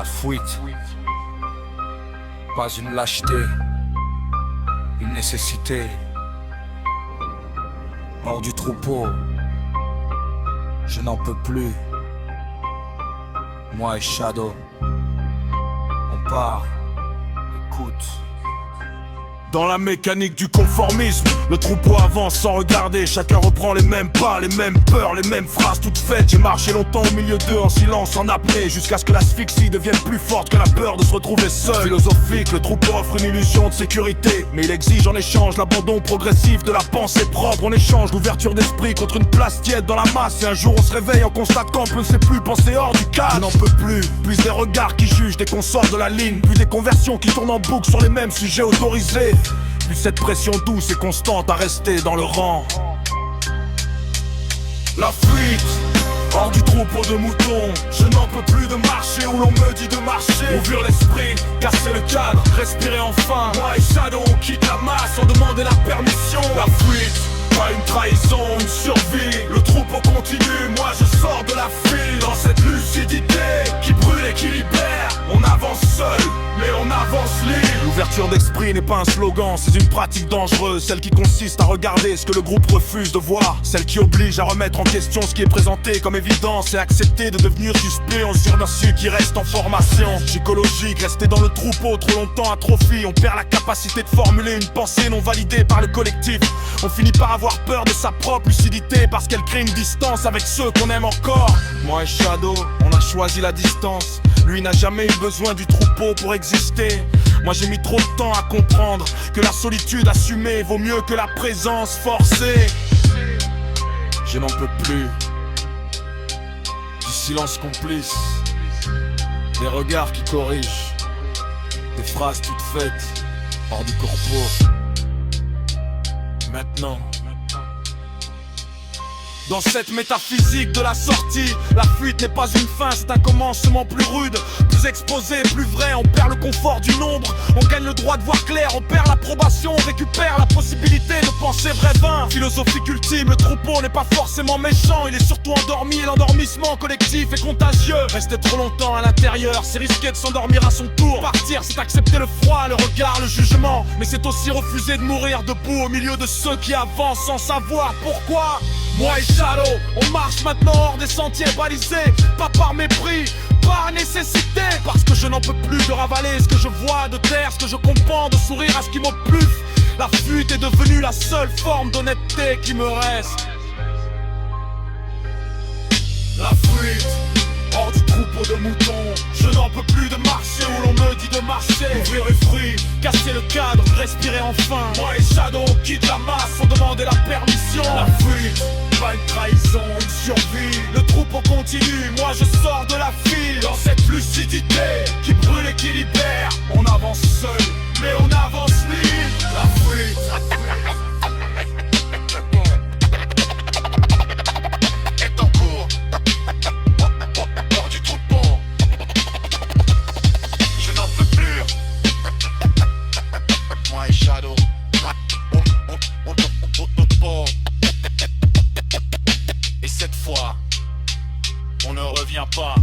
fuite, pas une lâcheté, une nécessité. Hors du troupeau, je n'en peux plus. Moi et Shadow, on part, écoute. Dans la mécanique du conformisme, le troupeau avance sans regarder. Chacun reprend les mêmes pas, les mêmes peurs, les mêmes phrases toutes faites. J'ai marché longtemps au milieu d'eux en silence, en apnée, jusqu'à ce que l'asphyxie devienne plus forte que la peur de se retrouver seul. Philosophique, le troupeau offre une illusion de sécurité, mais il exige en échange l'abandon progressif de la pensée propre. On échange l'ouverture d'esprit contre une place tiède dans la masse. Et un jour on se réveille en constatant qu'on ne sait plus penser hors du cadre. Je n'en peux plus des regards qui jugent dès qu'on sort de la ligne, puis des conversions qui tournent en boucle sur les mêmes sujets autorisés. Puis cette pression douce et constante à rester dans le rang. La fuite, hors du troupeau de moutons. Je n'en peux plus de marcher où l'on me dit de marcher. Ouvrir l'esprit, casser le cadre, respirer enfin. Moi et Shadow on quitte la masse sans demander la permission. La fuite, pas une trahison, une survie. Le troupeau continue, moi je sors de la file. Dans cette lucidité qui brûle et qui libère. On avance seul, mais on avance libre. L'ouverture d'esprit n'est pas un slogan, c'est une pratique dangereuse. Celle qui consiste à regarder ce que le groupe refuse de voir. Celle qui oblige à remettre en question ce qui est présenté comme évidence et accepter de devenir suppléant sur d'un su qui reste en formation. Psychologique, rester dans le troupeau trop longtemps atrophie. On perd la capacité de formuler une pensée non validée par le collectif. On finit par avoir peur de sa propre lucidité parce qu'elle crée une distance avec ceux qu'on aime encore. Moi et Shadow, on a choisi la distance. Lui n'a jamais eu besoin du troupeau pour exister. Moi j'ai mis trop de temps à comprendre que la solitude assumée vaut mieux que la présence forcée. Je n'en peux plus du silence complice, des regards qui corrigent, des phrases toutes faites hors du corpo. Maintenant, dans cette métaphysique de la sortie, la fuite n'est pas une fin, c'est un commencement plus rude, plus exposé, plus vrai. On perd le confort du nombre, on gagne le droit de voir clair. On perd l'approbation, on récupère la possibilité de penser vrai vain. Philosophique ultime, le troupeau n'est pas forcément méchant, il est surtout endormi et l'endormissement collectif est contagieux. Rester trop longtemps à l'intérieur, c'est risquer de s'endormir à son tour. Partir, c'est accepter le froid, le regard, le jugement, mais c'est aussi refuser de mourir debout au milieu de ceux qui avancent sans savoir pourquoi. Moi et Shadow, on marche maintenant hors des sentiers balisés, pas par mépris, par nécessité. Parce que je n'en peux plus de ravaler ce que je vois, de taire ce que je comprends, de sourire à ce qui m'oppuffe. La fuite est devenue la seule forme d'honnêteté qui me reste. La fuite, hors du troupeau de moutons. Je n'en peux plus de marcher où l'on me dit de marcher. Ouvrir les fruits, casser le cadre, respirer enfin. Moi et Shadow on quitte la masse sans demander la permission. La fuite, pas une trahison, une survie. Le troupeau continue, moi je sors de la file. Dans cette lucidité qui brûle et qui libère. On avance seul, mais on avance libre. La fuite est en cours. Hors du troupeau, je n'en peux plus. Moi et Shadow, et cette fois, on ne revient pas.